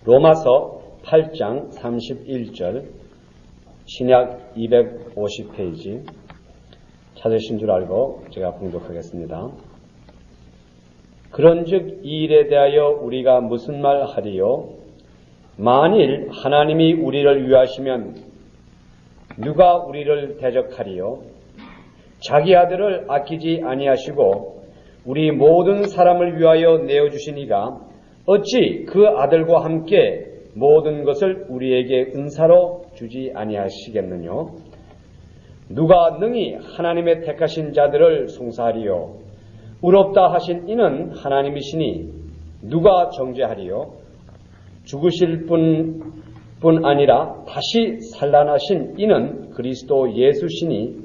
로마서 8장 31절, 신약 250페이지 찾으신 줄 알고 제가 봉독하겠습니다. 그런즉 이 일에 대하여 우리가 무슨 말 하리요? 만일 하나님이 우리를 위하시면 누가 우리를 대적하리요? 자기 아들을 아끼지 아니하시고 우리 모든 사람을 위하여 내어주시니가 어찌 그 아들과 함께 모든 것을 우리에게 은사로 주지 아니하시겠느뇨? 누가 능히 하나님의 택하신 자들을 송사하리요? 의롭다 하신 이는 하나님이시니 누가 정죄하리요? 죽으실 뿐 아니라 다시 살아나신 이는 그리스도 예수시니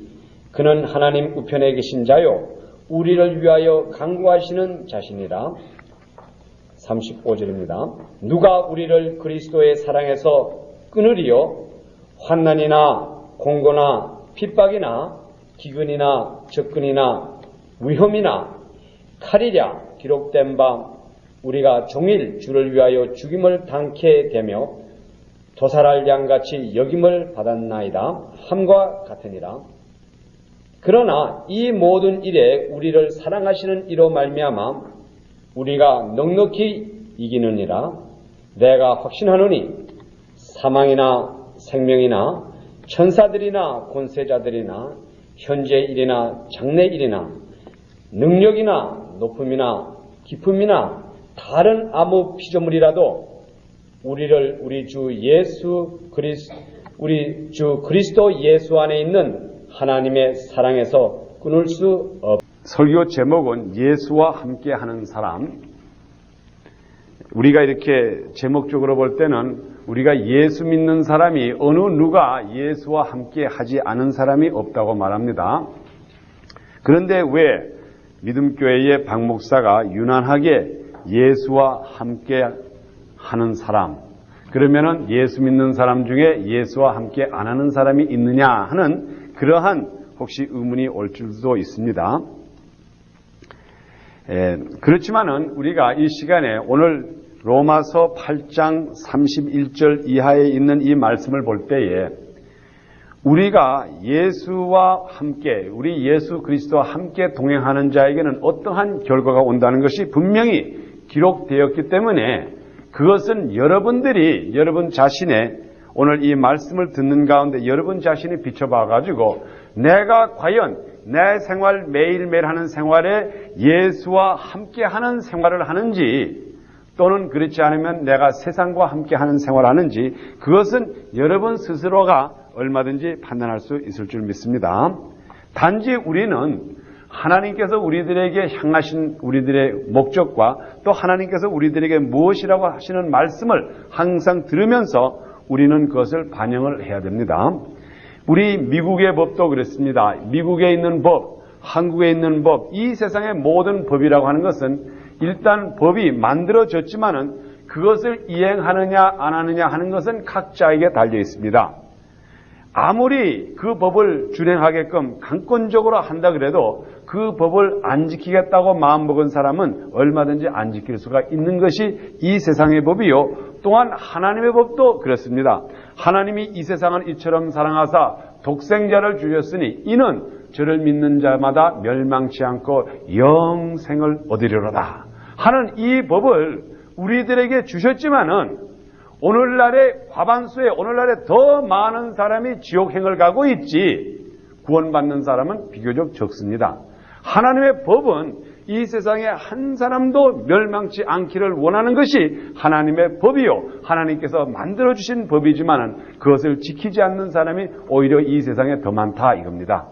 그는 하나님 우편에 계신 자요 우리를 위하여 간구하시는 자시니라. 35절입니다. 누가 우리를 그리스도의 사랑에서 끊으리요? 환난이나 공고나 핍박이나 기근이나 적근이나 위험이나 칼이랴 기록된 바 우리가 종일 주를 위하여 죽임을 당케 되며 도살할 양같이 여김을 받았나이다 함과 같으니라. 그러나 이 모든 일에 우리를 사랑하시는 이로 말미암아 우리가 넉넉히 이기느니라. 내가 확신하노니 사망이나 생명이나 천사들이나 권세자들이나 현재 일이나 장래 일이나 능력이나 높음이나 깊음이나 다른 아무 피조물이라도 우리를 우리 주 그리스도 예수 안에 있는 하나님의 사랑에서 끊을 수 없. 설교 제목은 예수와 함께하는 사람. 우리가 이렇게 제목적으로 볼 때는 우리가 예수 믿는 사람이 어느 누가 예수와 함께하지 않은 사람이 없다고 말합니다. 그런데 왜 믿음교회의 박 목사가 유난하게 예수와 함께하는 사람, 그러면은 예수 믿는 사람 중에 예수와 함께 안 하는 사람이 있느냐 하는 그러한 혹시 의문이 올 줄도 있습니다. 그렇지만은 우리가 이 시간에 오늘 로마서 8장 31절 이하에 있는 이 말씀을 볼 때에 우리가 예수와 함께, 우리 예수 그리스도와 함께 동행하는 자에게는 어떠한 결과가 온다는 것이 분명히 기록되었기 때문에 그것은 여러분 자신의 오늘 이 말씀을 듣는 가운데 여러분 자신이 비춰봐 가지고 내가 과연 내 생활 매일매일 하는 생활에 예수와 함께 하는 생활을 하는지 또는 그렇지 않으면 내가 세상과 함께 하는 생활을 하는지 그것은 여러분 스스로가 얼마든지 판단할 수 있을 줄 믿습니다. 단지 우리는 하나님께서 우리들에게 향하신 우리들의 목적과 또 하나님께서 우리들에게 무엇이라고 하시는 말씀을 항상 들으면서 우리는 그것을 반영을 해야 됩니다. 우리 미국의 법도 그렇습니다. 미국에 있는 법, 한국에 있는 법, 이 세상의 모든 법이라고 하는 것은 일단 법이 만들어졌지만은 그것을 이행하느냐 안 하느냐 하는 것은 각자에게 달려 있습니다. 아무리 그 법을 준행하게끔 강권적으로 한다 그래도 그 법을 안 지키겠다고 마음먹은 사람은 얼마든지 안 지킬 수가 있는 것이 이 세상의 법이요. 또한 하나님의 법도 그렇습니다. 하나님이 이 세상을 이처럼 사랑하사 독생자를 주셨으니 이는 저를 믿는 자마다 멸망치 않고 영생을 얻으리로다 하는 이 법을 우리들에게 주셨지만은 오늘날의 과반수에 오늘날에 더 많은 사람이 지옥행을 가고 있지 구원받는 사람은 비교적 적습니다. 하나님의 법은 이 세상에 한 사람도 멸망치 않기를 원하는 것이 하나님의 법이요. 하나님께서 만들어주신 법이지만 그것을 지키지 않는 사람이 오히려 이 세상에 더 많다 이겁니다.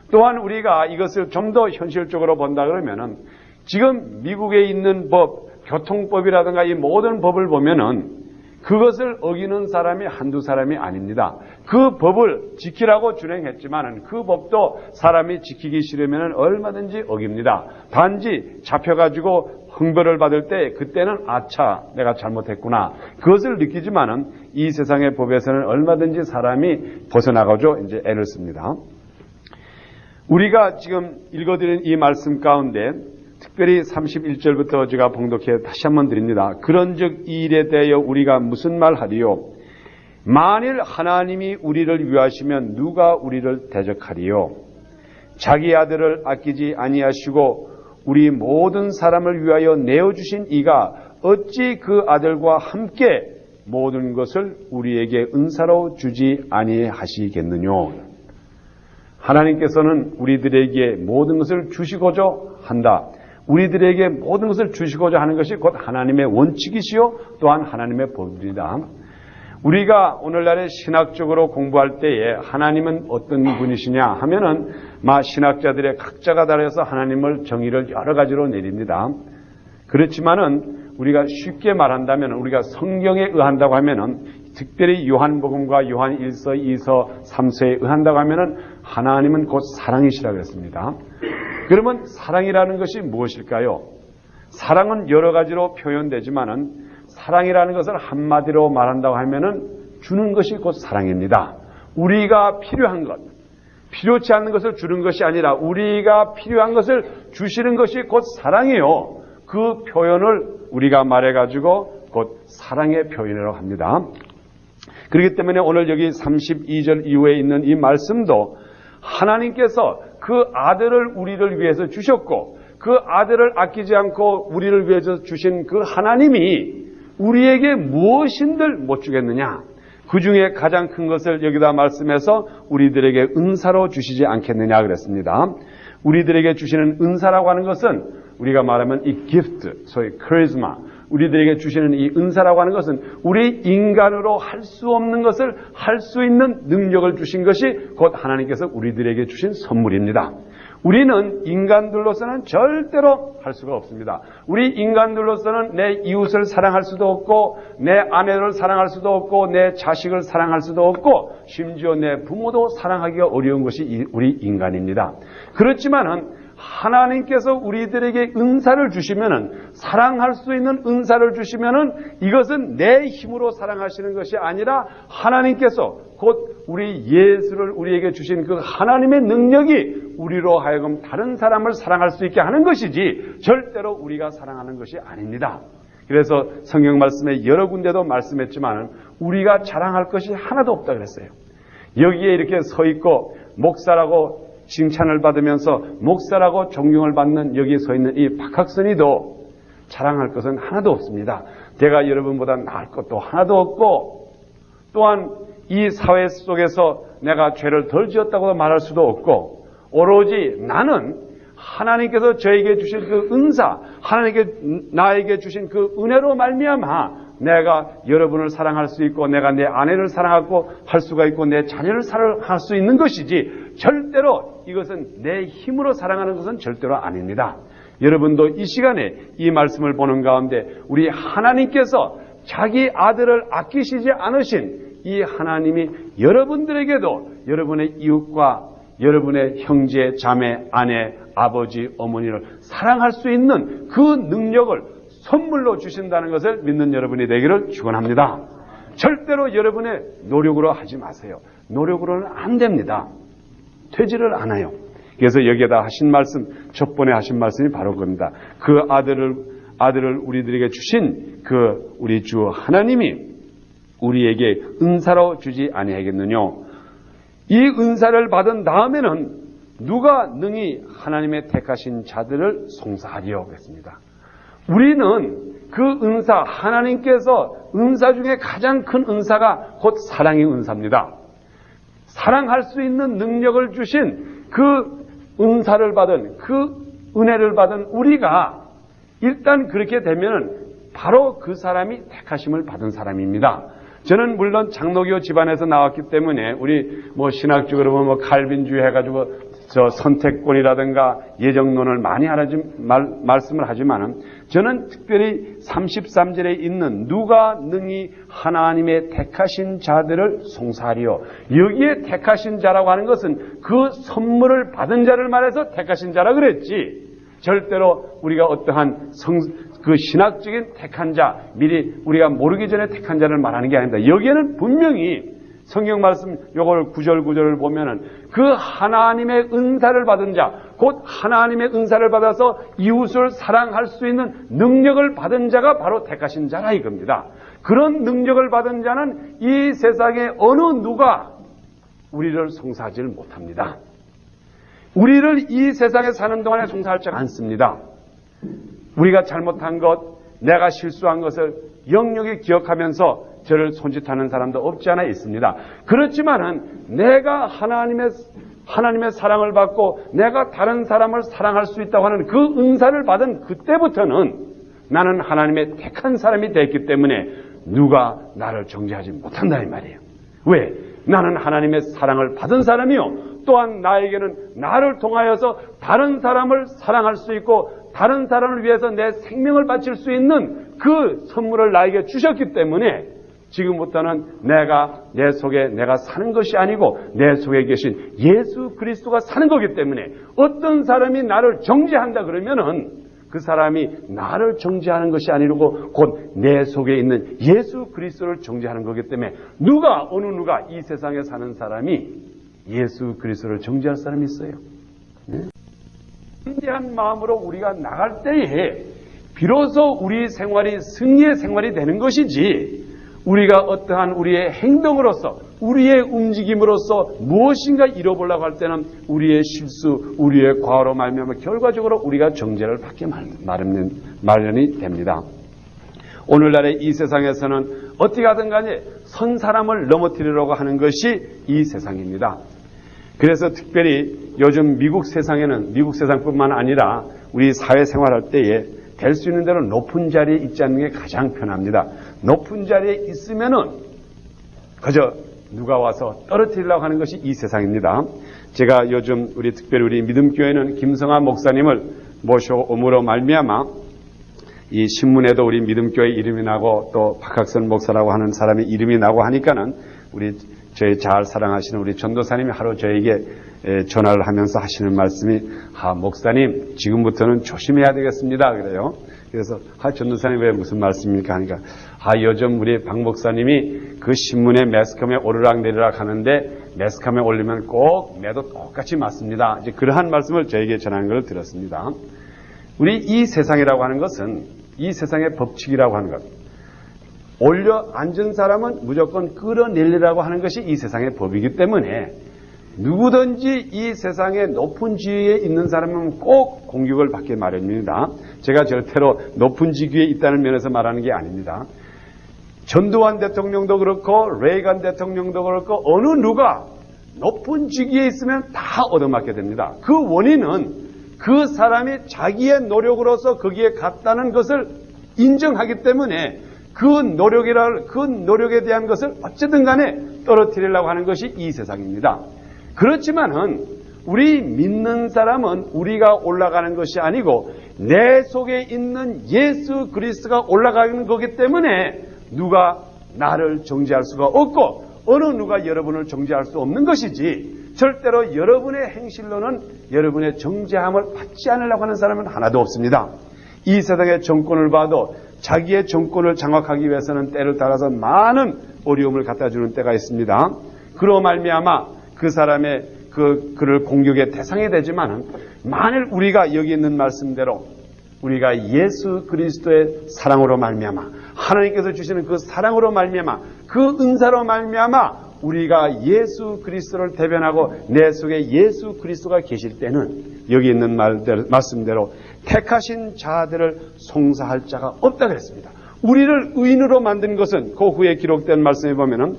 또한 우리가 이것을 좀 더 현실적으로 본다 그러면은 지금 미국에 있는 법, 교통법이라든가 이 모든 법을 보면은 그것을 어기는 사람이 한두 사람이 아닙니다. 그 법을 지키라고 준행했지만 그 법도 사람이 지키기 싫으면 얼마든지 어깁니다. 단지 잡혀가지고 형벌을 받을 때 그때는 아차 내가 잘못했구나 그것을 느끼지만은 이 세상의 법에서는 얼마든지 사람이 벗어나가죠. 이제 애를 씁니다. 우리가 지금 읽어드린 이 말씀 가운데 특별히 31절부터 제가 봉독해 다시 한번 드립니다. 그런즉 이 일에 대하여 우리가 무슨 말하리요? 만일 하나님이 우리를 위하시면 누가 우리를 대적하리요? 자기 아들을 아끼지 아니하시고 우리 모든 사람을 위하여 내어주신 이가 어찌 그 아들과 함께 모든 것을 우리에게 은사로 주지 아니하시겠느냐? 하나님께서는 우리들에게 모든 것을 주시고자 한다. 우리들에게 모든 것을 주시고자 하는 것이 곧 하나님의 원칙이시요 또한 하나님의 법입니다. 우리가 오늘날에 신학적으로 공부할 때에 하나님은 어떤 분이시냐 하면은 신학자들의 각자가 달라서 하나님을 정의를 여러 가지로 내립니다. 그렇지만은 우리가 쉽게 말한다면 우리가 성경에 의한다고 하면은 특별히 요한복음과 요한 1서, 2서, 3서에 의한다고 하면은 하나님은 곧 사랑이시라 그랬습니다. 그러면 사랑이라는 것이 무엇일까요? 사랑은 여러 가지로 표현되지만은 사랑이라는 것을 한마디로 말한다고 하면은 주는 것이 곧 사랑입니다. 우리가 필요한 것, 필요치 않는 것을 주는 것이 아니라 우리가 필요한 것을 주시는 것이 곧 사랑이요. 그 표현을 우리가 말해가지고 곧 사랑의 표현이라고 합니다. 그렇기 때문에 오늘 여기 32절 이후에 있는 이 말씀도 하나님께서 그 아들을 우리를 위해서 주셨고 그 아들을 아끼지 않고 우리를 위해서 주신 그 하나님이 우리에게 무엇인들 못 주겠느냐? 그 중에 가장 큰 것을 여기다 말씀해서 우리들에게 은사로 주시지 않겠느냐 그랬습니다. 우리들에게 주시는 은사라고 하는 것은 우리가 말하면 이 gift, 소위 카리스마, 우리들에게 주시는 이 은사라고 하는 것은 우리 인간으로 할 수 없는 것을 할 수 있는 능력을 주신 것이 곧 하나님께서 우리들에게 주신 선물입니다. 우리는 인간들로서는 절대로 할 수가 없습니다. 우리 인간들로서는 내 이웃을 사랑할 수도 없고 내 아내를 사랑할 수도 없고 내 자식을 사랑할 수도 없고 심지어 내 부모도 사랑하기가 어려운 것이 우리 인간입니다. 그렇지만은 하나님께서 우리들에게 은사를 주시면은 사랑할 수 있는 은사를 주시면은 이것은 내 힘으로 사랑하시는 것이 아니라 하나님께서 곧 우리 예수를 우리에게 주신 그 하나님의 능력이 우리로 하여금 다른 사람을 사랑할 수 있게 하는 것이지 절대로 우리가 사랑하는 것이 아닙니다. 그래서 성경 말씀에 여러 군데도 말씀했지만 우리가 자랑할 것이 하나도 없다 그랬어요. 여기에 이렇게 서 있고 목사라고 칭찬을 받으면서 목사라고 존경을 받는 여기에 서 있는 이 박학선이도 자랑할 것은 하나도 없습니다. 내가 여러분보다 나을 것도 하나도 없고 또한 이 사회 속에서 내가 죄를 덜 지었다고 말할 수도 없고 오로지 나는 하나님께서 저에게 주신 그 은사, 하나님께 나에게 주신 그 은혜로 말미암아 내가 여러분을 사랑할 수 있고 내가 내 아내를 사랑하고 할 수가 있고 내 자녀를 사랑할 수 있는 것이지 절대로 이것은 내 힘으로 사랑하는 것은 절대로 아닙니다. 여러분도 이 시간에 이 말씀을 보는 가운데 우리 하나님께서 자기 아들을 아끼시지 않으신 이 하나님이 여러분들에게도 여러분의 이웃과 여러분의 형제, 자매, 아내, 아버지, 어머니를 사랑할 수 있는 그 능력을 선물로 주신다는 것을 믿는 여러분이 되기를 축원합니다. 절대로 여러분의 노력으로 하지 마세요. 노력으로는 안 됩니다. 되지를 않아요. 그래서 여기에다 하신 말씀, 첫 번에 하신 말씀이 바로 그겁니다. 그 아들을 우리들에게 주신 그 우리 주 하나님이 우리에게 은사로 주지 아니하겠느냐. 이 은사를 받은 다음에는 누가 능히 하나님의 택하신 자들을 송사하리요 그랬습니다. 우리는 그 은사, 하나님께서 은사 중에 가장 큰 은사가 곧 사랑의 은사입니다. 사랑할 수 있는 능력을 주신 그 은사를 받은 그 은혜를 받은 우리가 일단 그렇게 되면은 바로 그 사람이 택하심을 받은 사람입니다. 저는 물론 장로교 집안에서 나왔기 때문에 우리 신학적으로 보면 칼빈주의 해가지고 저 선택권이라든가 예정론을 많이 말씀을 하지만은 저는 특별히 33절에 있는 누가 능히 하나님의 택하신 자들을 송사하리요. 여기에 택하신 자라고 하는 것은 그 선물을 받은 자를 말해서 택하신 자라 그랬지. 절대로 우리가 어떠한 그 신학적인 택한 자, 미리 우리가 모르기 전에 택한 자를 말하는 게 아닙니다. 여기에는 분명히 성경 말씀 요걸 구절을 보면은 그 하나님의 은사를 받은 자, 곧 하나님의 은사를 받아서 이웃을 사랑할 수 있는 능력을 받은 자가 바로 택하신 자라 이겁니다. 그런 능력을 받은 자는 이 세상에 어느 누가 우리를 송사하지를 못합니다. 우리를 이 세상에 사는 동안에 송사할 자가 않습니다. 우리가 잘못한 것, 내가 실수한 것을 영영히 기억하면서 저를 손짓하는 사람도 없지 않아 있습니다. 그렇지만은 내가 하나님의 사랑을 받고 내가 다른 사람을 사랑할 수 있다고 하는 그 은사를 받은 그때부터는 나는 하나님의 택한 사람이 됐기 때문에 누가 나를 정죄하지 못한다 이 말이에요. 왜? 나는 하나님의 사랑을 받은 사람이요. 또한 나에게는 나를 통하여서 다른 사람을 사랑할 수 있고 다른 사람을 위해서 내 생명을 바칠 수 있는 그 선물을 나에게 주셨기 때문에 지금부터는 내 속에 내가 사는 것이 아니고 내 속에 계신 예수 그리스도가 사는 거기 때문에 어떤 사람이 나를 정죄한다 그러면은 그 사람이 나를 정죄하는 것이 아니고 곧 내 속에 있는 예수 그리스도를 정죄하는 거기 때문에 어느 누가 이 세상에 사는 사람이 예수 그리스도를 정죄할 사람이 있어요. 진지한 마음으로 우리가 나갈 때에 비로소 우리 생활이 승리의 생활이 되는 것이지 우리가 어떠한 우리의 행동으로서 우리의 움직임으로서 무엇인가 잃어보려고 할 때는 우리의 실수, 우리의 과오로 말미암아 결과적으로 우리가 정죄를 받게 마련이 됩니다. 오늘날의 이 세상에서는 어떻게 하든 간에 선 사람을 넘어뜨리려고 하는 것이 이 세상입니다. 그래서 특별히 요즘 미국 세상뿐만 아니라 우리 사회생활할 때에 될 수 있는 대로 높은 자리에 있지 않는 게 가장 편합니다. 높은 자리에 있으면은 그저 누가 와서 떨어뜨리려고 하는 것이 이 세상입니다. 제가 요즘 특별히 우리 믿음교회는 김성환 목사님을 모셔옴으로 말미암아 이 신문에도 우리 믿음교회 이름이 나고 또 박학선 목사라고 하는 사람의 이름이 나고 하니까는 저희 잘 사랑하시는 우리 전도사님이 하루 저에게 전화를 하면서 하시는 말씀이 목사님 지금부터는 조심해야 되겠습니다 그래요. 그래서 전도사님 왜 무슨 말씀입니까 하니까 요즘 우리 박 목사님이 그 신문에 매스컴에 오르락내리락 하는데 매스컴에 올리면 꼭 매도 똑같이 맞습니다. 이제 그러한 말씀을 저에게 전하는 걸 들었습니다. 우리 이 세상이라고 하는 것은 이 세상의 법칙이라고 하는 것, 올려 앉은 사람은 무조건 끌어내리라고 하는 것이 이 세상의 법이기 때문에 누구든지 이 세상의 높은 지위에 있는 사람은 꼭 공격을 받게 마련입니다. 제가 절대로 높은 직위에 있다는 면에서 말하는 게 아닙니다. 전두환 대통령도 그렇고 레이건 대통령도 그렇고 어느 누가 높은 직위에 있으면 다 얻어맞게 됩니다. 그 원인은 그 사람이 자기의 노력으로서 거기에 갔다는 것을 인정하기 때문에 그 노력에 대한 것을 어쨌든 간에 떨어뜨리려고 하는 것이 이 세상입니다. 그렇지만은 우리 믿는 사람은 우리가 올라가는 것이 아니고 내 속에 있는 예수 그리스도가 올라가는 거기 때문에 누가 나를 정죄할 수가 없고 어느 누가 여러분을 정죄할 수 없는 것이지 절대로 여러분의 행실로는 여러분의 정죄함을 받지 않으려고 하는 사람은 하나도 없습니다. 이 세상의 정권을 봐도 자기의 정권을 장악하기 위해서는 때를 따라서 많은 어려움을 갖다주는 때가 있습니다. 그로 말미암아 그 사람의 그를 공격의 대상이 되지만 만일 우리가 여기 있는 말씀대로 우리가 예수 그리스도의 사랑으로 말미암아 하나님께서 주시는 그 사랑으로 말미암아 그 은사로 말미암아 우리가 예수 그리스도를 대변하고 내 속에 예수 그리스도가 계실 때는 여기 있는 말씀대로 택하신 자들을 송사할 자가 없다 그랬습니다. 우리를 의인으로 만든 것은 그 후에 기록된 말씀에 보면은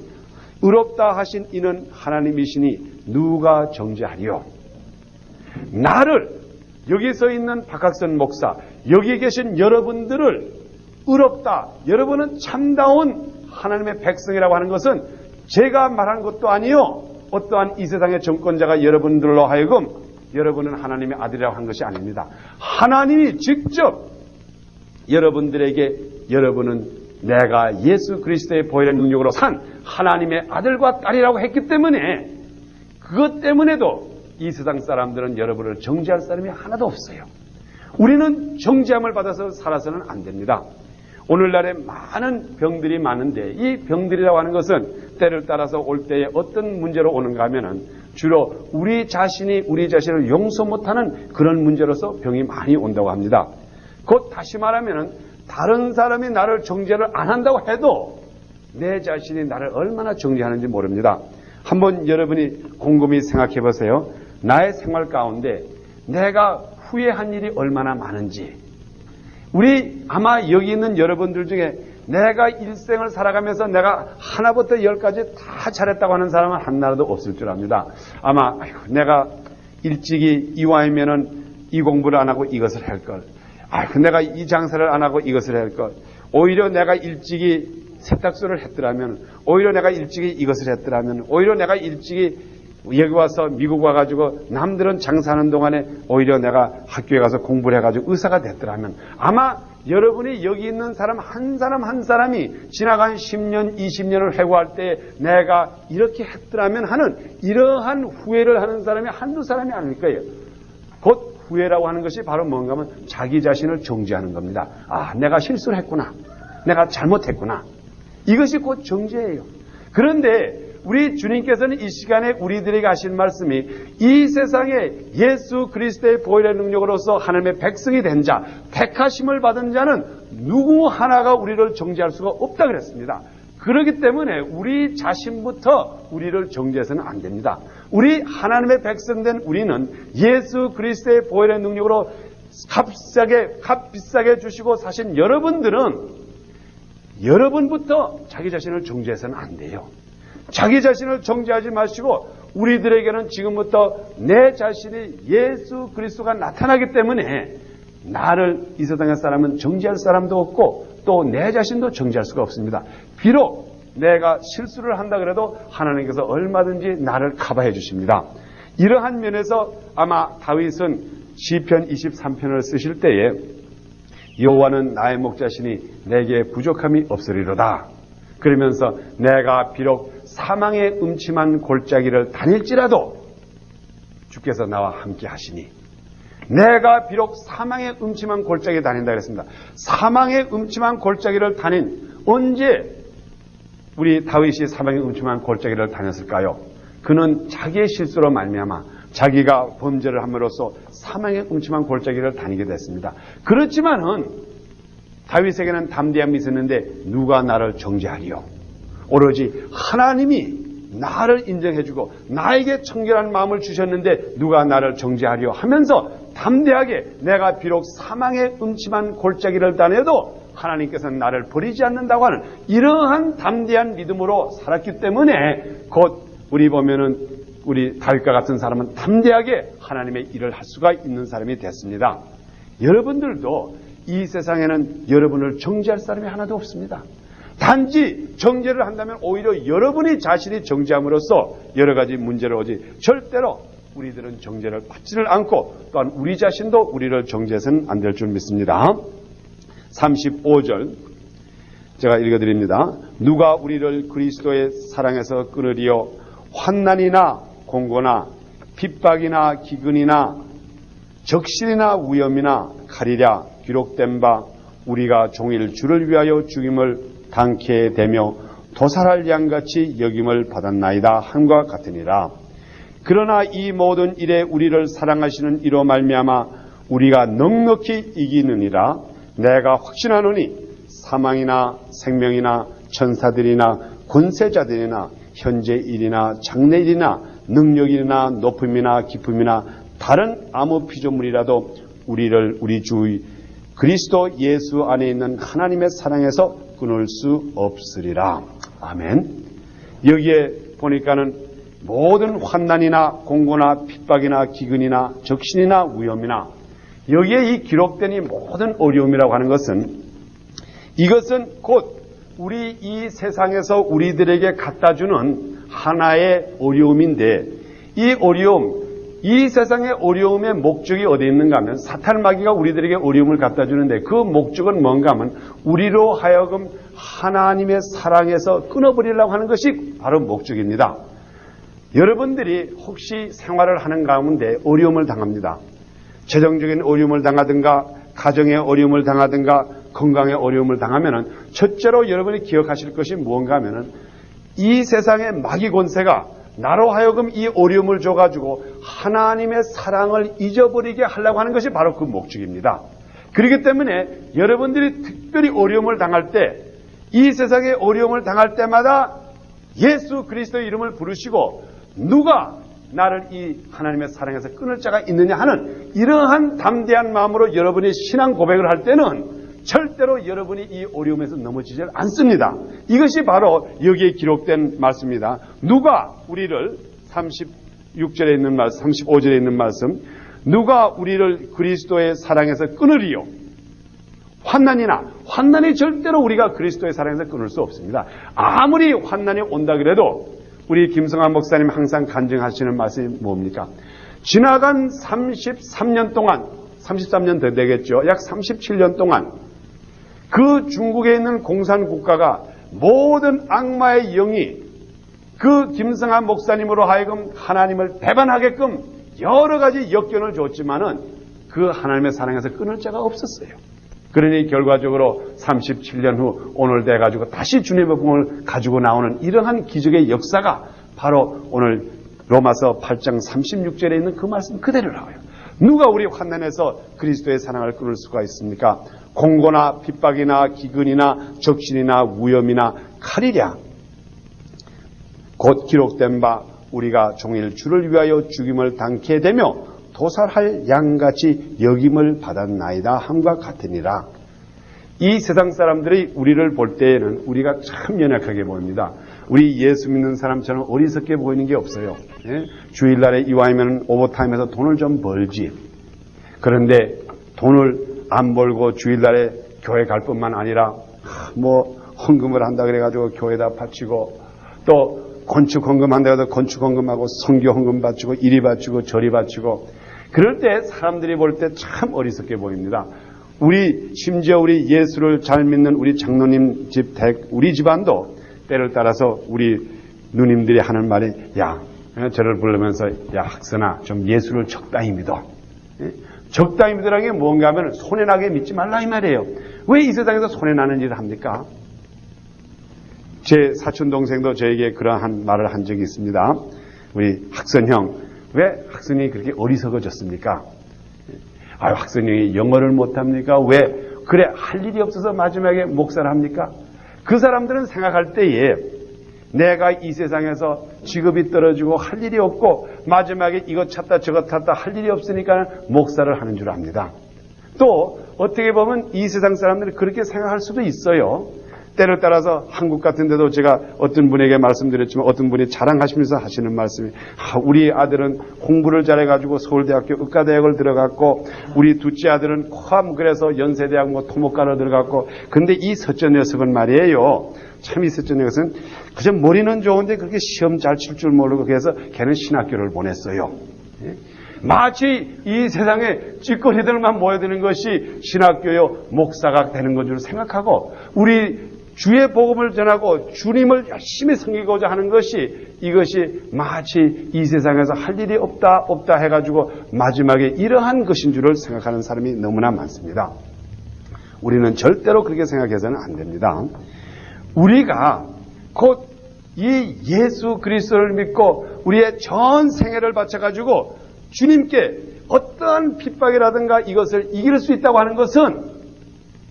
의롭다 하신 이는 하나님이시니 누가 정죄하리요. 나를 여기서 있는 박학선 목사 여기 계신 여러분들을 의롭다 여러분은 참다운 하나님의 백성이라고 하는 것은 제가 말한 것도 아니요 어떠한 이 세상의 정권자가 여러분들로 하여금 여러분은 하나님의 아들이라고 한 것이 아닙니다. 하나님이 직접 여러분들에게 여러분은 내가 예수 그리스도의 보혈의 능력으로 산 하나님의 아들과 딸이라고 했기 때문에 그것 때문에도 이 세상 사람들은 여러분을 정죄할 사람이 하나도 없어요. 우리는 정죄함을 받아서 살아서는 안 됩니다. 오늘날에 많은 병들이 많은데 이 병들이라고 하는 것은 때를 따라서 올 때에 어떤 문제로 오는가 하면은 주로 우리 자신이 우리 자신을 용서 못하는 그런 문제로서 병이 많이 온다고 합니다. 곧 다시 말하면은 다른 사람이 나를 정죄를 안 한다고 해도 내 자신이 나를 얼마나 정죄하는지 모릅니다. 한번 여러분이 곰곰이 생각해 보세요. 나의 생활 가운데 내가 후회한 일이 얼마나 많은지. 우리 아마 여기 있는 여러분들 중에 내가 일생을 살아가면서 내가 하나부터 열까지 다 잘했다고 하는 사람은 하나도 없을 줄 압니다. 아마 내가 일찍이 이왕이면은 이 공부를 안 하고 이것을 할 걸. 내가 이 장사를 안 하고 이것을 할 걸. 오히려 내가 일찍이 세탁소를 했더라면, 오히려 내가 일찍이 이것을 했더라면, 오히려 내가 일찍이 여기 와서 미국 와가지고 남들은 장사하는 동안에 오히려 내가 학교에 가서 공부를 해가지고 의사가 됐더라면 아마 여러분이 여기 있는 사람 한 사람이 지나간 10년, 20년을 회고할 때 내가 이렇게 했더라면 하는 이러한 후회를 하는 사람이 한두 사람이 아닐 거예요. 곧 후회라고 하는 것이 바로 뭔가 하면 자기 자신을 정죄하는 겁니다. 내가 실수를 했구나. 내가 잘못했구나. 이것이 곧 정죄예요. 그런데 우리 주님께서는 이 시간에 우리들에게 하신 말씀이 이 세상에 예수 그리스도의 보혈의 능력으로서 하나님의 백성이 된 자, 택하심을 받은 자는 누구 하나가 우리를 정죄할 수가 없다 그랬습니다. 그렇기 때문에 우리 자신부터 우리를 정죄해서는 안 됩니다. 우리 하나님의 백성된 우리는 예수 그리스도의 보혈의 능력으로 값비싸게 주시고 사신 여러분들은 여러분부터 자기 자신을 정죄해서는 안 돼요. 자기 자신을 정죄하지 마시고 우리들에게는 지금부터 내 자신이 예수 그리스도가 나타나기 때문에 나를 이 세상의 사람은 정죄할 사람도 없고 또 내 자신도 정죄할 수가 없습니다. 비록 내가 실수를 한다 그래도 하나님께서 얼마든지 나를 커버해 주십니다. 이러한 면에서 아마 다윗은 시편 23편을 쓰실 때에 여호와는 나의 목자시니 내게 부족함이 없으리로다. 그러면서 내가 비록 사망의 음침한 골짜기를 다닐지라도 주께서 나와 함께 하시니 내가 비록 사망의 음침한 골짜기를 다닌다 그랬습니다. 사망의 음침한 골짜기를 다닌 언제 우리 다윗이 사망의 음침한 골짜기를 다녔을까요? 그는 자기의 실수로 말미암아 자기가 범죄를 함으로써 사망의 음침한 골짜기를 다니게 됐습니다. 그렇지만은 다윗에게는 담대함이 있었는데 누가 나를 정죄하리요? 오로지 하나님이 나를 인정해주고 나에게 청결한 마음을 주셨는데 누가 나를 정죄하리요? 하면서 담대하게 내가 비록 사망의 음침한 골짜기를 다녀도 하나님께서는 나를 버리지 않는다고 하는 이러한 담대한 믿음으로 살았기 때문에 곧 우리 보면은 우리 다윗과 같은 사람은 담대하게 하나님의 일을 할 수가 있는 사람이 됐습니다. 여러분들도 이 세상에는 여러분을 정죄할 사람이 하나도 없습니다. 단지 정죄를 한다면 오히려 여러분이 자신이 정죄함으로써 여러 가지 문제를 오지 절대로 우리들은 정죄를 받지를 않고 또한 우리 자신도 우리를 정죄해서는 안 될 줄 믿습니다. 35절 제가 읽어드립니다. 누가 우리를 그리스도의 사랑에서 끊으리요? 환난이나 공고나 핍박이나 기근이나 적신이나 위험이나 가리랴 기록된 바 우리가 종일 주를 위하여 죽임을 당케 되며 도살할 양같이 여김을 받았나이다 함과 같으니라. 그러나 이 모든 일에 우리를 사랑하시는 이로 말미암아 우리가 넉넉히 이기느니라. 내가 확신하노니 사망이나 생명이나 천사들이나 권세자들이나 현재 일이나 장래 일이나 능력이나 높음이나 기쁨이나 다른 아무 피조물이라도 우리를 우리 주 그리스도 예수 안에 있는 하나님의 사랑에서 끊을 수 없으리라. 아멘. 여기에 보니까는 모든 환난이나 공고나 핍박이나 기근이나 적신이나 위험이나 여기에 이 기록된 이 모든 어려움이라고 하는 것은 이것은 곧 우리 이 세상에서 우리들에게 갖다주는 하나의 어려움인데 이 어려움, 이 세상의 어려움의 목적이 어디에 있는가 하면 사탄 마귀가 우리들에게 어려움을 갖다주는데 그 목적은 뭔가 하면 우리로 하여금 하나님의 사랑에서 끊어버리려고 하는 것이 바로 목적입니다. 여러분들이 혹시 생활을 하는 가운데 어려움을 당합니다. 재정적인 어려움을 당하든가 가정에 어려움을 당하든가 건강에 어려움을 당하면은 첫째로 여러분이 기억하실 것이 무언가 하면은 이 세상의 마귀 권세가 나로 하여금 이 어려움을 줘가지고 하나님의 사랑을 잊어버리게 하려고 하는 것이 바로 그 목적입니다. 그렇기 때문에 여러분들이 특별히 어려움을 당할 때, 이 세상의 어려움을 당할 때마다 예수 그리스도의 이름을 부르시고 누가 나를 이 하나님의 사랑에서 끊을 자가 있느냐 하는 이러한 담대한 마음으로 여러분이 신앙 고백을 할 때는 절대로 여러분이 이 어려움에서 넘어지지 않습니다. 이것이 바로 여기에 기록된 말씀입니다. 누가 우리를 36절에 있는 말씀, 35절에 있는 말씀, 누가 우리를 그리스도의 사랑에서 끊으리요? 환난이 절대로 우리가 그리스도의 사랑에서 끊을 수 없습니다. 아무리 환난이 온다 그래도 우리 김성환 목사님 항상 간증하시는 말씀이 뭡니까? 지나간 33년 동안, 33년 더 되겠죠. 약 37년 동안 그 중국에 있는 공산국가가 모든 악마의 영이 그 김성환 목사님으로 하여금 하나님을 배반하게끔 여러 가지 역견을 줬지만은 그 하나님의 사랑에서 끊을 자가 없었어요. 그러니 결과적으로 37년 후 오늘 돼가지고 다시 주님의 복음을 가지고 나오는 이러한 기적의 역사가 바로 오늘 로마서 8장 36절에 있는 그 말씀 그대로 나와요. 누가 우리 환난에서 그리스도의 사랑을 끊을 수가 있습니까? 공고나 핍박이나 기근이나 적신이나 위험이나 칼이랴. 곧 기록된 바 우리가 종일 주를 위하여 죽임을 당케 되며 도살할 양같이 여김을 받았나이다 함과 같으니라. 이 세상 사람들이 우리를 볼 때에는 우리가 참 연약하게 보입니다. 우리 예수 믿는 사람처럼 어리석게 보이는 게 없어요. 예? 주일날에 이왕이면 오버타임에서 돈을 좀 벌지. 그런데 돈을 안 벌고 주일날에 교회 갈 뿐만 아니라 헌금을 한다 그래가지고 교회에다 바치고 또 건축 헌금한다 해도 건축 헌금하고 선교 헌금 바치고 이리 바치고 저리 바치고 그럴 때 사람들이 볼 때 참 어리석게 보입니다. 심지어 우리 예수를 잘 믿는 우리 장로님 집, 우리 집안도 때를 따라서 우리 누님들이 하는 말이 저를 부르면서 학선아 좀 예수를 적당히 믿어. 적당히 믿으라는 게 뭔가 하면 손해나게 믿지 말라 이 말이에요. 왜 이 세상에서 손해나는 일을 합니까? 제 사촌 동생도 저에게 그러한 말을 한 적이 있습니다. 우리 학선 형, 왜 학선이 그렇게 어리석어졌습니까? 학선 형이 영어를 못합니까? 왜? 그래 할 일이 없어서 마지막에 목사를 합니까? 그 사람들은 생각할 때에 내가 이 세상에서 직업이 떨어지고 할 일이 없고 마지막에 이것 찾다 저것 찾다 할 일이 없으니까 목사를 하는 줄 압니다. 또 어떻게 보면 이 세상 사람들이 그렇게 생각할 수도 있어요. 때를 따라서 한국 같은 데도 제가 어떤 분에게 말씀드렸지만 어떤 분이 자랑하시면서 하시는 말씀이 우리 아들은 공부를 잘해가지고 서울대학교 의과대학을 들어갔고 우리 둘째 아들은 그래서 연세대학 토목과로 들어갔고 근데 이 셋째 녀석은 말이에요. 참 이 셋째 녀석은 그저 머리는 좋은데 그렇게 시험 잘 칠 줄 모르고 그래서 걔는 신학교를 보냈어요. 마치 이 세상에 찌꺼리들만 모여드는 것이 신학교요 목사가 되는 건 줄 생각하고 우리 주의 복음을 전하고 주님을 열심히 섬기고자 하는 이것이 마치 이 세상에서 할 일이 없다 해가지고 마지막에 이러한 것인 줄을 생각하는 사람이 너무나 많습니다. 우리는 절대로 그렇게 생각해서는 안 됩니다. 우리가 곧 이 예수 그리스도를 믿고 우리의 전 생애를 바쳐가지고 주님께 어떠한 핍박이라든가 이것을 이길 수 있다고 하는 것은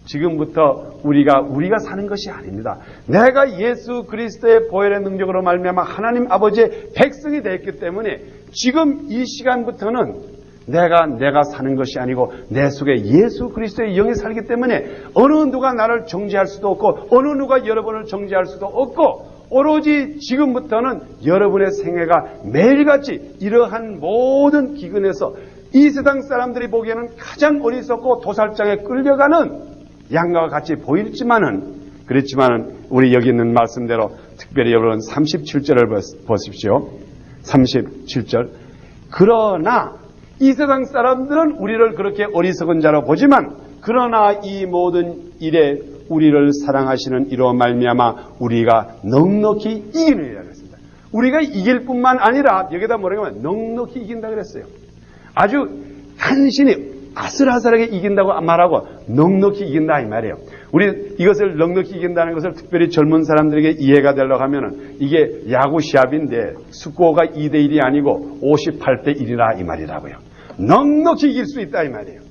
지금부터 우리가 사는 것이 아닙니다. 내가 예수 그리스도의 보혈의 능력으로 말미암아 하나님 아버지의 백성이 되었기 때문에 지금 이 시간부터는 내가 사는 것이 아니고 내 속에 예수 그리스도의 영이 살기 때문에 어느 누가 나를 정죄할 수도 없고 어느 누가 여러분을 정죄할 수도 없고 오로지 지금부터는 여러분의 생애가 매일같이 이러한 모든 기근에서 이 세상 사람들이 보기에는 가장 어리석고 도살장에 끌려가는 양과 같이 그렇지만은 우리 여기 있는 말씀대로 특별히 여러분 37절을 보십시오. 37절. 그러나 이 세상 사람들은 우리를 그렇게 어리석은 자로 보지만 그러나 이 모든 일에 우리를 사랑하시는 이로 말미암아 우리가 넉넉히 이기느니라 그랬습니다. 우리가 이길 뿐만 아니라 여기다 뭐라고 하면 넉넉히 이긴다 그랬어요. 아주 간신히 아슬아슬하게 이긴다고 말하고 넉넉히 이긴다 이 말이에요. 우리 이것을 넉넉히 이긴다는 것을 특별히 젊은 사람들에게 이해가 되려고 하면은 이게 야구 시합인데 스코어가 2대1이 아니고 58대1이라 이 말이라고요. 넉넉히 이길 수 있다 이 말이에요.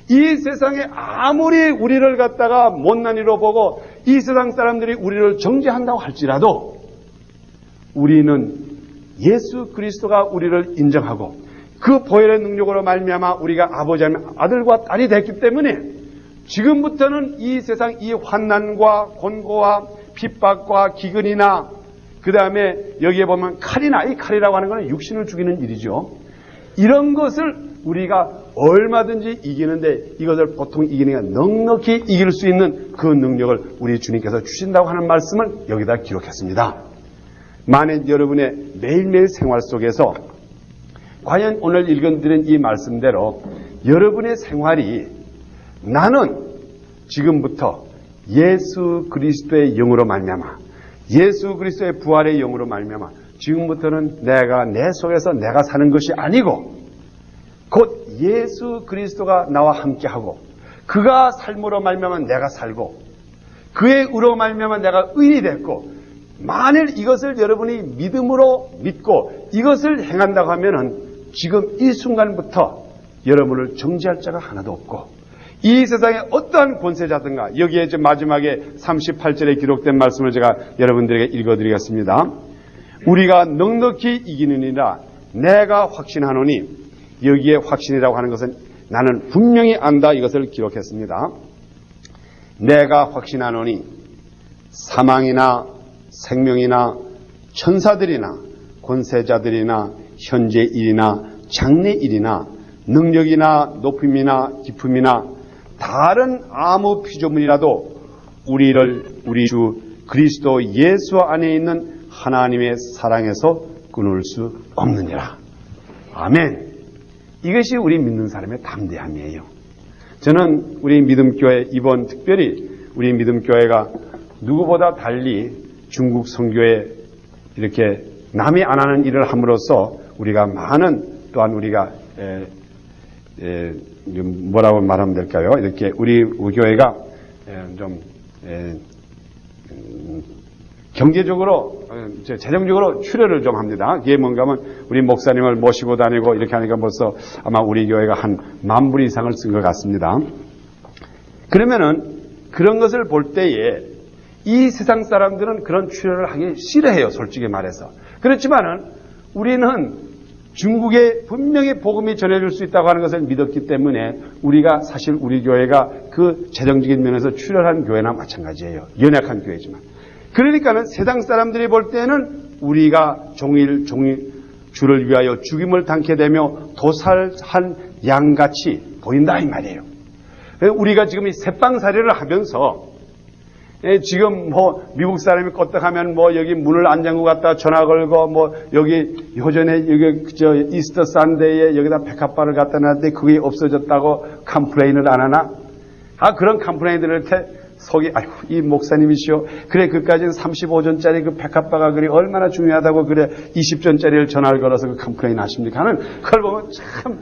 이 세상에 아무리 우리를 갖다가 못난 이로 보고 이 세상 사람들이 우리를 정죄한다고 할지라도 우리는 예수 그리스도가 우리를 인정하고 그 보혈의 능력으로 말미암아 우리가 아버지 하나님 아들과 딸이 됐기 때문에 지금부터는 이 세상 이 환난과 곤고와 핍박과 기근이나 그 다음에 여기에 보면 칼이나 이 칼이라고 하는 것은 육신을 죽이는 일이죠. 이런 것을 우리가 얼마든지 이기는데 이것을 보통 이기는 게 넉넉히 이길 수 있는 그 능력을 우리 주님께서 주신다고 하는 말씀을 여기다 기록했습니다. 만약 여러분의 매일매일 생활 속에서 과연 오늘 읽어드린 이 말씀대로 여러분의 생활이 나는 지금부터 예수 그리스도의 영으로 말미암아 예수 그리스도의 부활의 영으로 말미암아 지금부터는 내가 내 속에서 내가 사는 것이 아니고 곧 예수 그리스도가 나와 함께하고 그가 삶으로 말미암아 내가 살고 그의 의로 말미암아 내가 의인이 됐고 만일 이것을 여러분이 믿음으로 믿고 이것을 행한다고 하면은 지금 이 순간부터 여러분을 정죄할 자가 하나도 없고 이 세상에 어떠한 권세자든가 여기에 이제 마지막에 38절에 기록된 말씀을 제가 여러분들에게 읽어드리겠습니다. 우리가 넉넉히 이기느니라 내가 확신하노니 여기에 확신이라고 하는 것은 나는 분명히 안다 이것을 기록했습니다. 내가 확신하노니 사망이나 생명이나 천사들이나 권세자들이나 현재 일이나 장래 일이나 능력이나 높임이나 깊음이나 다른 아무 피조물이라도 우리를 우리 주 그리스도 예수 안에 있는 하나님의 사랑에서 끊을 수 없느니라. 아멘. 이것이 우리 믿는 사람의 담대함이에요. 저는 우리 믿음교회 이번 특별히 우리 믿음교회가 누구보다 달리 중국 선교에 이렇게 남이 안 하는 일을 함으로써 우리가 많은 또한 우리가 뭐라고 말하면 될까요? 이렇게 우리 교회가 좀 경제적으로 재정적으로 출혈을 좀 합니다. 이게 뭔가 하면 우리 목사님을 모시고 다니고 이렇게 하니까 벌써 아마 우리 교회가 한 10,000불 이상을 쓴 것 같습니다. 그러면은 그런 것을 볼 때에 이 세상 사람들은 그런 출혈을 하기 싫어해요. 솔직히 말해서. 그렇지만은 우리는 중국에 분명히 복음이 전해질 수 있다고 하는 것을 믿었기 때문에 우리가 사실 우리 교회가 그 재정적인 면에서 출혈한 교회나 마찬가지예요. 연약한 교회지만. 그러니까는 세상 사람들이 볼 때는 우리가 종일 주를 위하여 죽임을 당게 되며 도살한 양같이 보인다 이 말이에요. 우리가 지금 이 새빵살이를 하면서 지금 뭐 미국 사람이 껐다하면 뭐 여기 문을 안 잠그고 갔다 전화 걸고 뭐 여기 요전에 여기 저 이스터 산데이에 여기다 백합바를 갖다 놨는데 그게 없어졌다고 컴플레인을 안 하나? 그런 컴플레인들을 속이 아이고 이 목사님이시오. 그래 그까지는 35전짜리 그 백합바가 그래 얼마나 중요하다고 그래 20전짜리를 전화를 걸어서 그 컴플레인 하십니까 하는 그걸 보면 참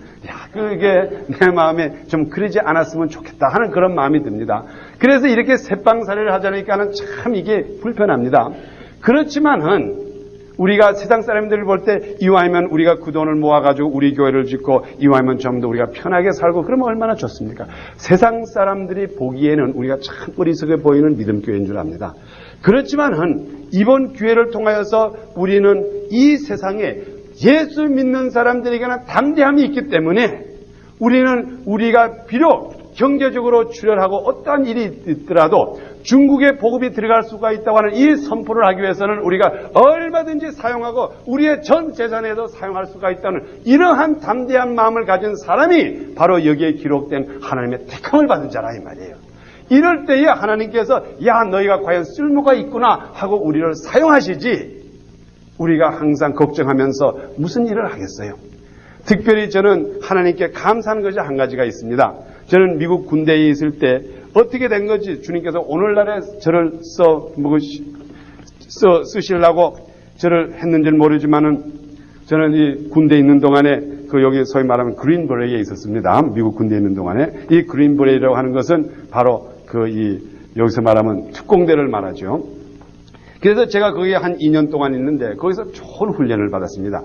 그게 내 마음에 좀 그러지 않았으면 좋겠다 하는 그런 마음이 듭니다. 그래서 이렇게 새빵살이를 하자니까는 참 이게 불편합니다. 그렇지만은 우리가 세상 사람들을 볼 때 이왕이면 우리가 그 돈을 모아가지고 우리 교회를 짓고 이왕이면 좀 더 우리가 편하게 살고 그러면 얼마나 좋습니까? 세상 사람들이 보기에는 우리가 참 어리석게 보이는 믿음교회인 줄 압니다. 그렇지만은 이번 기회를 통하여서 우리는 이 세상에 예수 믿는 사람들에게는 담대함이 있기 때문에 우리는 우리가 비록 경제적으로 출혈하고 어떠한 일이 있더라도 중국에 복음이 들어갈 수가 있다고 하는 이 선포를 하기 위해서는 우리가 얼마든지 사용하고 우리의 전 재산에도 사용할 수가 있다는 이러한 담대한 마음을 가진 사람이 바로 여기에 기록된 하나님의 택함을 받은 자라 이 말이에요. 이럴 때에 하나님께서 야 너희가 과연 쓸모가 있구나 하고 우리를 사용하시지 우리가 항상 걱정하면서 무슨 일을 하겠어요. 특별히 저는 하나님께 감사하는 것이 한 가지가 있습니다. 저는 미국 군대에 있을 때 어떻게 된 건지 주님께서 오늘날에 저를 쓰시려고 저를 했는지는 모르지만은 저는 이 군대에 있는 동안에 여기 소위 말하면 그린 버레이에 있었습니다. 미국 군대에 있는 동안에. 이 그린 버레이라고 하는 것은 바로 여기서 말하면 특공대를 말하죠. 그래서 제가 거기에 한 2년 동안 있는데 거기서 좋은 훈련을 받았습니다.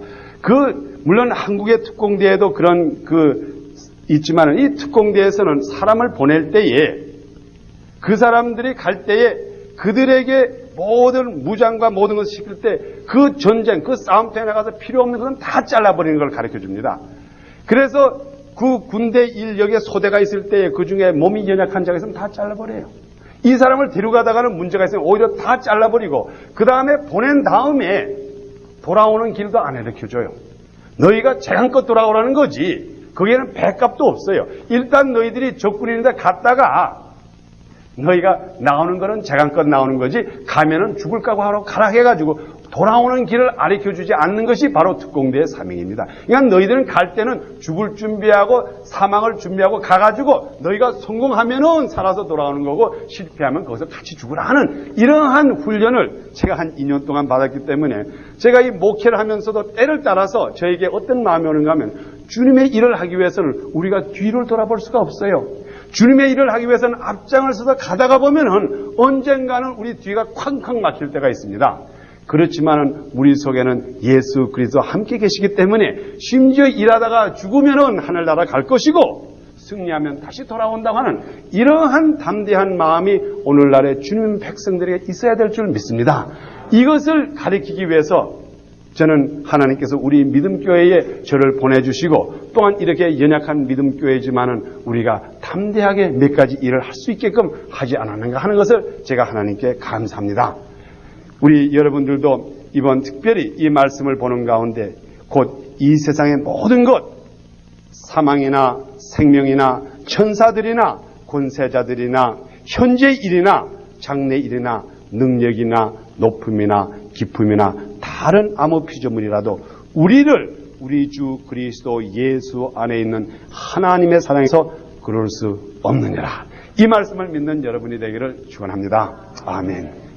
물론 한국의 특공대에도 그런 있지만 이 특공대에서는 사람을 보낼 때에 그 사람들이 갈 때에 그들에게 모든 무장과 모든 것을 시킬 때 그 전쟁, 그 싸움터에 나가서 필요 없는 것은 다 잘라버리는 걸 가르쳐 줍니다. 그래서 그 군대 인력에 소대가 있을 때에 그 중에 몸이 연약한 자가 있으면 다 잘라버려요. 이 사람을 데려가다가는 문제가 있으면 오히려 다 잘라버리고 그 다음에 보낸 다음에 돌아오는 길도 안 가르쳐줘요. 너희가 재간껏 돌아오라는 거지. 거기에는 배값도 없어요. 일단 너희들이 적군인데 갔다가 너희가 나오는 거는 재간껏 나오는 거지 가면은 죽을 각오 하러 가라 해가지고 돌아오는 길을 가르쳐주지 않는 것이 바로 특공대의 사명입니다. 그러니까 너희들은 갈 때는 죽을 준비하고 사망을 준비하고 가가지고 너희가 성공하면은 살아서 돌아오는 거고 실패하면 거기서 같이 죽으라 하는 이러한 훈련을 제가 한 2년 동안 받았기 때문에 제가 이 목회를 하면서도 때를 따라서 저에게 어떤 마음이 오는가 하면 주님의 일을 하기 위해서는 우리가 뒤를 돌아볼 수가 없어요. 주님의 일을 하기 위해서는 앞장을 서서 가다가 보면은 언젠가는 우리 뒤가 쾅쾅 막힐 때가 있습니다. 그렇지만은 우리 속에는 예수 그리스도 함께 계시기 때문에 심지어 일하다가 죽으면은 하늘나라 갈 것이고 승리하면 다시 돌아온다고 하는 이러한 담대한 마음이 오늘날의 주님 백성들에게 있어야 될 줄 믿습니다. 이것을 가리키기 위해서 저는 하나님께서 우리 믿음교회에 저를 보내주시고 또한 이렇게 연약한 믿음교회지만은 우리가 담대하게 몇 가지 일을 할 수 있게끔 하지 않았는가 하는 것을 제가 하나님께 감사합니다. 우리 여러분들도 이번 특별히 이 말씀을 보는 가운데 곧 이 세상의 모든 것 사망이나 생명이나 천사들이나 권세자들이나 현재 일이나 장래 일이나 능력이나 높음이나 기쁨이나 다른 아무 피조물이라도 우리 주 그리스도 예수 안에 있는 하나님의 사랑에서 그럴 수 없느니라. 이 말씀을 믿는 여러분이 되기를 축원합니다. 아멘.